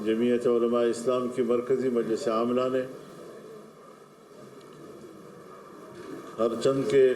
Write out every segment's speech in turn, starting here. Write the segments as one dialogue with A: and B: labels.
A: جمعیت علماء اسلام کی مرکزی مجلس عاملہ نے ہر چند کے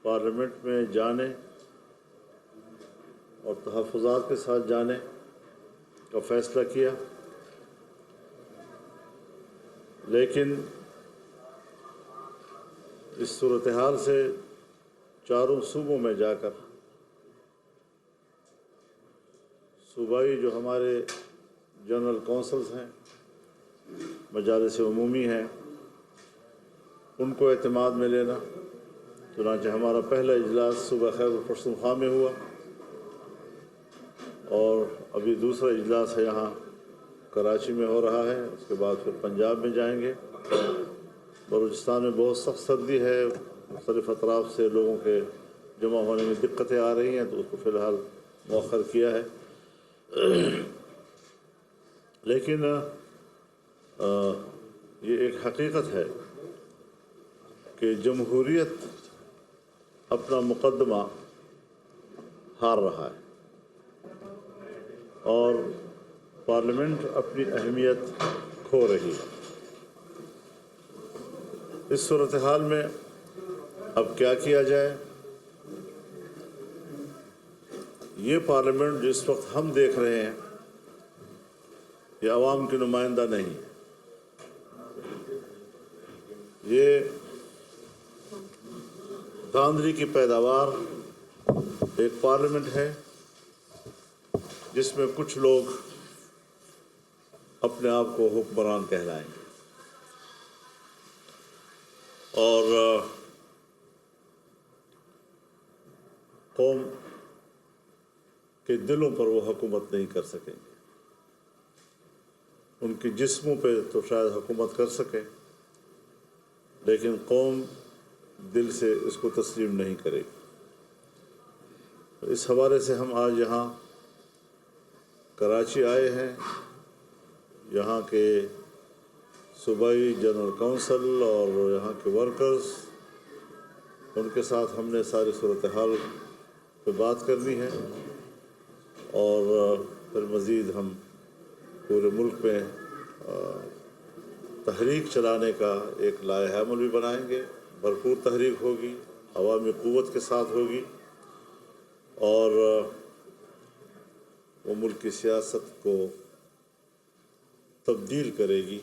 A: پارلیمنٹ میں جانے اور تحفظات کے ساتھ جانے کا فیصلہ کیا، لیکن اس صورتحال سے چاروں صوبوں میں جا کر صوبائی جو ہمارے جنرل کونسلز ہیں، مجالس عمومی ہیں، ان کو اعتماد میں لینا۔ چنانچہ ہمارا پہلا اجلاس صوبہ خیبر پختونخوا میں ہوا اور ابھی دوسرا اجلاس ہے یہاں کراچی میں ہو رہا ہے، اس کے بعد پھر پنجاب میں جائیں گے۔ بلوچستان میں بہت سخت سردی ہے، مختلف اطراف سے لوگوں کے جمع ہونے میں دقتیں آ رہی ہیں، تو اس کو فی الحال مؤخر کیا ہے۔ لیکن یہ ایک حقیقت ہے کہ جمہوریت اپنا مقدمہ ہار رہا ہے اور پارلیمنٹ اپنی اہمیت کھو رہی ہے۔ اس صورتحال میں اب کیا کیا جائے؟ یہ پارلیمنٹ جس وقت ہم دیکھ رہے ہیں یہ عوام کی نمائندہ نہیں، یہ دھاندلی کی پیداوار ایک پارلیمنٹ ہے جس میں کچھ لوگ اپنے آپ کو حکمران کہلائیں گے اور قوم کے دلوں پر وہ حکومت نہیں کر سکیں گے۔ ان کی جسموں پہ تو شاید حکومت کر سکے، لیکن قوم دل سے اس کو تسلیم نہیں کرے گی۔ اس حوالے سے ہم آج یہاں کراچی آئے ہیں، یہاں کے صوبائی جنرل کونسل اور یہاں کے ورکرز، ان کے ساتھ ہم نے ساری صورتحال پہ بات کرنی ہے اور پھر مزید ہم پورے ملک میں تحریک چلانے کا ایک لائحہ عمل بھی بنائیں گے۔ بھرپور تحریک ہوگی، عوامی قوت کے ساتھ ہوگی اور وہ ملک کی سیاست کو تبدیل کرے گی،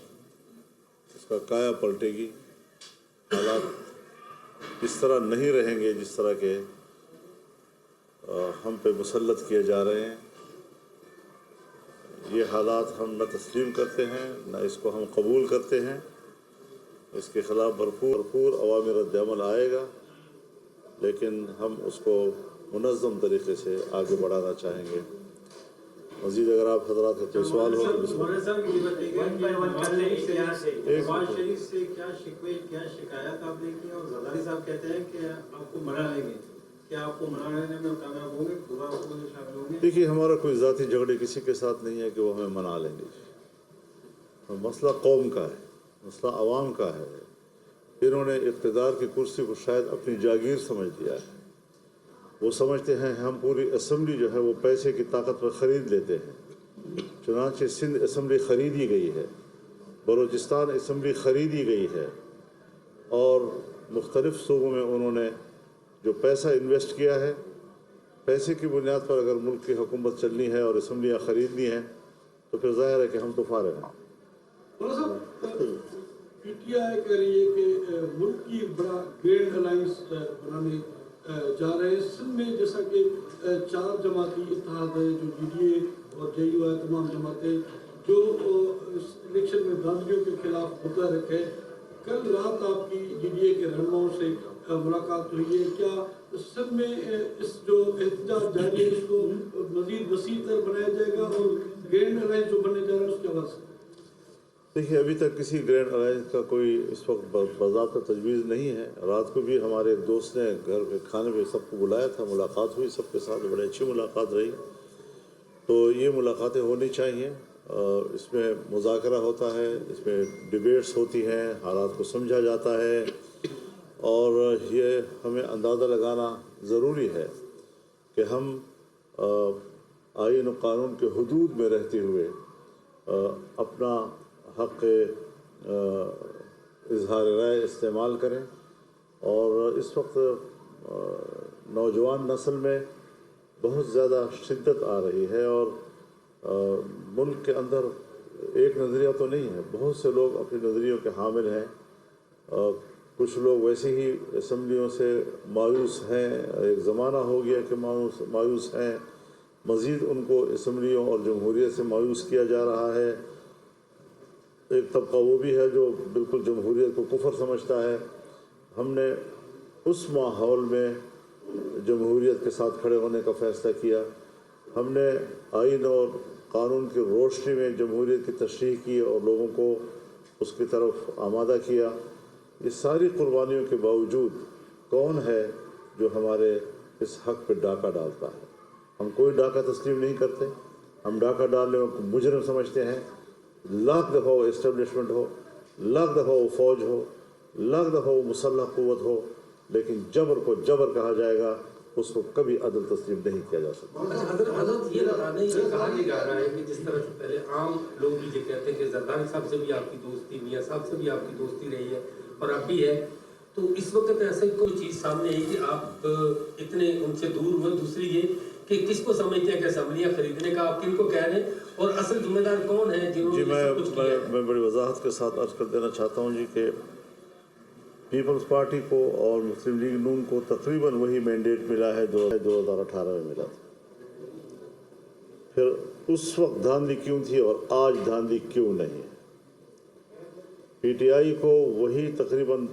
A: اس کا کایا پلٹے گی۔ حالات اس طرح نہیں رہیں گے جس طرح کے ہم پہ مسلط کیے جا رہے ہیں۔ یہ حالات ہم نہ تسلیم کرتے ہیں، نہ اس کو ہم قبول کرتے ہیں۔ اس کے خلاف بھرپور عوامی رد عمل آئے گا، لیکن ہم اس کو منظم طریقے سے آگے بڑھانا چاہیں گے۔ مزید اگر آپ حضرات کا کوئی سوال ہو تو
B: نواز شریف سے کیا شکوے کیا شکایت آپ نے کی، اور زرداری صاحب کہتے ہیں کہ آپ کو منا لیں گے، کیا آپ کو منا لینے میں کامیاب ہوں گے؟ دوبارہ آپ کو شامل ہوں گے؟
A: دیکھیے، ہمارا کوئی ذاتی جھگڑے کسی کے ساتھ نہیں ہے کہ وہ ہمیں منا لیں گے۔ مسئلہ قوم کا ہے، مسئلہ عوام کا ہے۔ انہوں نے اقتدار کی کرسی کو شاید اپنی جاگیر سمجھ لیا ہے۔ وہ سمجھتے ہیں ہم پوری اسمبلی جو ہے وہ پیسے کی طاقت پر خرید لیتے ہیں۔ چنانچہ سندھ اسمبلی خریدی گئی ہے، بلوچستان اسمبلی خریدی گئی ہے اور مختلف صوبوں میں انہوں نے جو پیسہ انویسٹ کیا ہے، پیسے کی بنیاد پر اگر ملک کی حکومت چلنی ہے اور اسمبلیاں خریدنی ہیں تو پھر ظاہر ہے کہ ہم تو فارغ ہیں۔
C: پی ٹی آئی کہہ رہی ہے کہ ملک کی بڑا گرینڈ الائنس بنانے جا رہے ہیں سندھ میں، جیسا کہ 4 جماعتی اتحاد ہے، جو جی ڈی اے اور جے یو ہے، تمام جماعتیں جو اس الیکشن میں دھاندلیوں کے خلاف متحرک ہے۔ کل رات آپ کی جی ڈی اے کے رہنماؤں سے ملاقات ہوئی ہے، کیا سندھ میں اس جو احتجاج جاری ہے اس کو مزید وسیع تر بنایا جائے گا اور گرینڈ الائنس جو بننے جا رہا ہے اس کے حوالے سے؟
A: دیکھیے، ابھی تک کسی گرینڈ الائنس کا کوئی اس وقت باضابطہ تجویز نہیں ہے۔ رات کو بھی ہمارے ایک دوست نے گھر کے کھانے پہ سب کو بلایا تھا، ملاقات ہوئی سب کے ساتھ، بڑی اچھی ملاقات رہی۔ تو یہ ملاقاتیں ہونی چاہیے، اس میں مذاکرہ ہوتا ہے، اس میں ڈیبیٹس ہوتی ہیں، حالات کو سمجھا جاتا ہے اور یہ ہمیں اندازہ لگانا ضروری ہے کہ ہم आइन और कानून के हदूद में रहते हुए अपना हक़ इजहार राय इस्तेमाल करें। और इस वक्त नौजवान नस्ल में बहुत ज़्यादा शिद्दत आ रही है और मुल्क के अंदर एक नज़रिया तो नहीं है, बहुत से लोग अपने नज़रियों के हामिल हैं। कुछ लोग वैसे ही असम्बलियों से मायूस हैं, एक ज़माना हो गया कि मायूस हैं, मज़ीद उनको असम्बलियों और जमहूरियत से मायूस किया जा रहा है। एक तबका वो भी है जो बिल्कुल जमहूरियत को कुफर समझता है। हमने उस माहौल में जमहूरियत के साथ खड़े होने का फ़ैसला किया। हमने आइन और कानून की रोशनी में जमहूरियत की तशरीह की और लोगों को उसकी तरफ आमादा किया। ये सारी कुर्बानियों के बावजूद कौन है जो हमारे इस हक़ पे डाका डालता है? हम कोई डाका तस्लीम नहीं करते। हम डाका डालने को मुजरिम समझते हैं। लाख दफ़ा वो इस्टेब्लिशमेंट हो, लाख दफ़ा वो फ़ौज हो, लाख दफ़ा वो मुसल्लह क़ुव्वत हो, लेकिन जबर को जबर कहा जाएगा, उसको कभी अदल तस्लीम नहीं किया जा सकता।
D: हज़रत ये बताने ये कहा नहीं जा रहा है कि जिस तरह से पहले आम लोग भी ये कहते हैं कि जरदारी साहब से भी आपकी दोस्ती, मियाँ साहब से भी आपकी दोस्ती रही है और अब भी है, तो इस वक्त ऐसे कोई चीज़ सामने है कि आप इतने उनसे दूर हुए। दूसरी ये कि किसको समझते हैं कि असम्बलियाँ खरीदने का आप किनको कह रहे हैं और असल जिम्मेदार कौन है जिन्होंने
A: जी मैं बड़ी वजाहत के साथ अर्ज़ कर देना चाहता हूँ जी कि पीपल्स पार्टी को और मुस्लिम लीग नून को तकरीबन वही मैंडेट मिला है जो 2018 में मिला था। फिर उस वक्त धांधली क्यों थी और आज धांधली क्यों नहीं है? पीटीआई को वही तकरीबन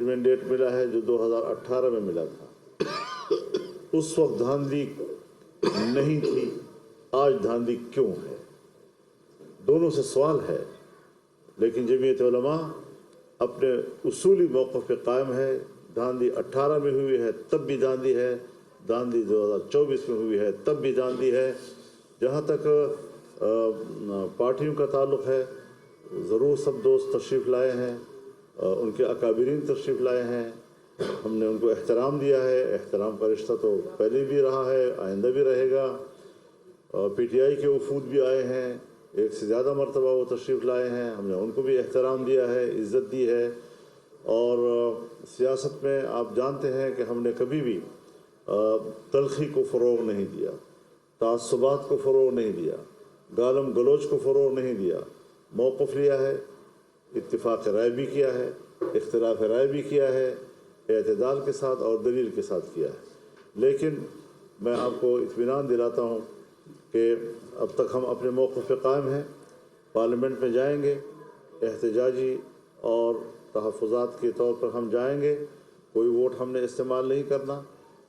A: मैंडेट मिला है जो 2018 में मिला था। उस वक्त धांधली नहीं थी, आज धांधली क्यों है? दोनों से सवाल है। लेकिन जमीयत उलमा अपने उसूली मौक़िफ़ पे कायम है। धांधली 18 में हुई है तब भी धांधली है, धांधली 2024 में हुई है तब भी धांधली है। जहाँ तक पार्टियों का ताल्लुक़ है, ज़रूर सब दोस्त तशरीफ़ लाए हैं, उनके अकाबिरीन तशरीफ़ लाए हैं, हमने उनको एहतराम दिया है। एहतराम का रिश्ता तो पहले भी रहा है, आइंदा भी रहेगा। पीटीआई के वफूद भी आए हैं, एक से ज़्यादा मरतबा वो तशरीफ़ लाए हैं, हमने उनको भी एहतराम दिया है, इज़्ज़त दी है। और सियासत में आप जानते हैं कि हमने कभी भी तलख़ी को फ़रोग़ नहीं दिया, तासुबात को फ़रोग़ नहीं दिया, गालम गलोच को फ़रोग़ नहीं दिया। मौक़िफ़ लिया है, इत्तिफ़ाक़ राय भी किया है, इख्तिलाफ़ राय भी किया है, एतदाल के साथ और दलील के साथ किया है। लेकिन मैं आपको इत्मीनान दिलाता हूँ कि अब तक हम अपने मौक़िफ़ पे कायम हैं। पार्लियामेंट में जाएंगे, एहतजाजी और तहफ़्फ़ुज़ात के तौर पर हम जाएंगे, कोई वोट हमने इस्तेमाल नहीं करना।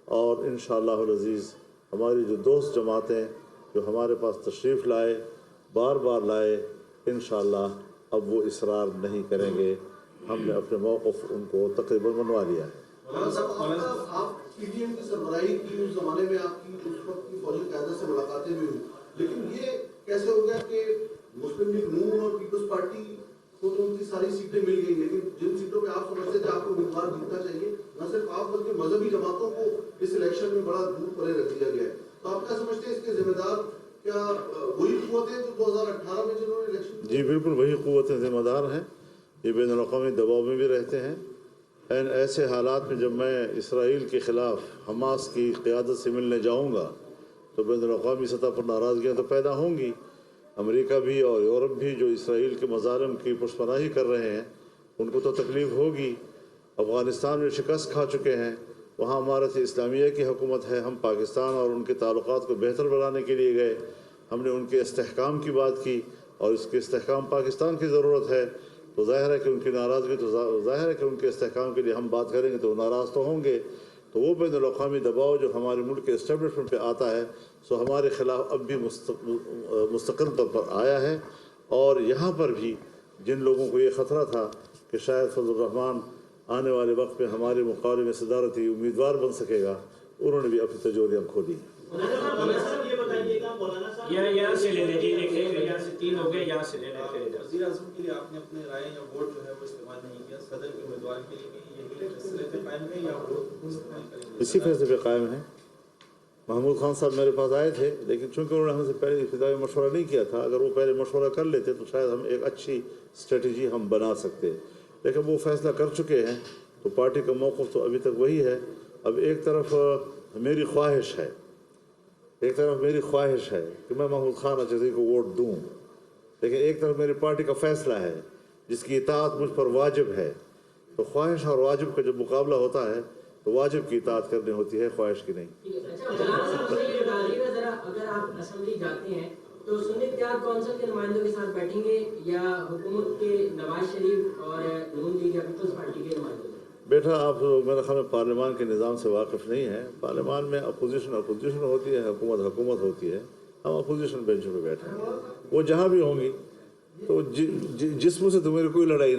A: और इंशाअल्लाहुल अज़ीज़ हमारी जो दोस्त जमातें जो हमारे पास तशरीफ़ लाए, बार बार लाए, इंशाअल्लाह अब वो इसरार नहीं करेंगे। हमने अपने मौक़िफ़ उनको तकरीबन मनवा लिया है।
E: आप पीडीएम की सरबराही की उस ज़माने में आपकी उस वक्त की फौजी क़यादत से मुलाकातें भी हुई, लेकिन ये कैसे हो गया कि मुस्लिम लीग नून और पीपल्स पार्टी को तो उनकी सारी सीटें मिल गई, लेकिन जिन सीटों पे आप समझते थे आपको उम्मीदवार जीतना चाहिए, न सिर्फ आप बल्कि मजहबी जमातों को इस इलेक्शन में बड़ा दूर परे रख दिया गया है। तो आप क्या समझते हैं इसके जिम्मेदार क्या वही क़ुव्वतें जो 2018 में जिन्होंने इलेक्शन?
A: जी बिल्कुल वही क़ुव्वतें ज़िम्मेदार हैं। ये बैनुल-अक़वामी दबाव में भी रहते हैं। एन ऐसे हालात में जब मैं इसराइल के ख़िलाफ़ हमास की क़यादत से मिलने जाऊँगा तो बैनुल-अक़वामी सतह पर नाराज़गियाँ तो पैदा होंगी। अमेरिका भी और यूरोप भी जो इसराइल के मज़ालिम की पुष्पनाही कर रहे हैं उनको तो तकलीफ़ होगी। अफ़गानिस्तान में शिकस्त खा चुके हैं, वहाँ इमारत इस्लामिया की हुकूमत है। हम पाकिस्तान और उनके ताल्लुक़ात को बेहतर बनाने के लिए गए, हमने उनके इस्तेहकाम की बात की और इसके इस्तेहकाम पाकिस्तान की ज़रूरत है। तो ज़ाहिर है कि उनकी नाराज़गी तो ज़ाहिर है कि उनके इस्तेहकाम के लिए हम बात करेंगे तो नाराज़ तो होंगे। तो वो बैनुल-अक़वामी दबाव जो हमारे मुल्क के इस्टेब्लिशमेंट पे आता है सो हमारे ख़िलाफ़ अब भी मुस्तक़िल तौर पर आया है। और यहाँ पर भी जिन लोगों को ये ख़तरा था कि शायद फज़लुर रहमान आने वाले वक्त में हमारे मुक़ाबले में सदारती उम्मीदवार बन सकेगा, उन्होंने भी अपनी तिजोरियाँ खोली।
F: यहाँ से ले लीजिए, यहाँ से 3 हो गए, यहाँ से ले लें।
B: वज़ीर आज़म के लिए आपने अपने राय या वोट जो है वो इस्तेमाल नहीं किया, सदर के उम्मीदवार के लिए भी यही फैसले पे कायम है या वोट इस्तेमाल करेंगे?
A: इसी फैसले पे कायम है। महमूद खान साहब मेरे पास आए थे, लेकिन चूंकि उन्होंने हमसे पहले इब्तिदाई मशवरा नहीं किया था, अगर वो पहले मशवरा कर लेते तो शायद हम एक अच्छी स्ट्रेटजी हम बना सकते, लेकिन वो फैसला कर चुके हैं तो पार्टी का मौक़िफ़ तो अभी तक वही है। अब एक तरफ मेरी ख्वाहिश है कि मैं महमूद खान अजहरी को वोट दूँ, लेकिन एक तरफ मेरी पार्टी का फैसला है जिसकी इताअत मुझ पर वाजिब है। तो ख्वाहिश और वाजिब का जब मुकाबला होता है तो वाजिब की इताअत करनी होती है, ख्वाहिश की नहीं।
G: अच्छा, मौलाना साहब मुझे ये बताइएगा जरा, अगर आप असेंबली जाते हैं तो सुन्नी इत्तेहाद कौंसिल के नुमाइंदों के साथ बैठेंगे या हुकूमत के नवाज शरीफ और नून लीग या पीपल्स पार्टी के नुमाइंदों?
A: बेटा, आप मेरे ख्याल में पार्लियामान के निज़ाम से वाकिफ़ नहीं है। पार्लियामान में अपोजिशन होती है, हुकूमत होती है। हम अपोजिशन बेंच पे बैठे हैं, वो जहाँ भी होंगी तो जिस्म से तो मेरी कोई लड़ाई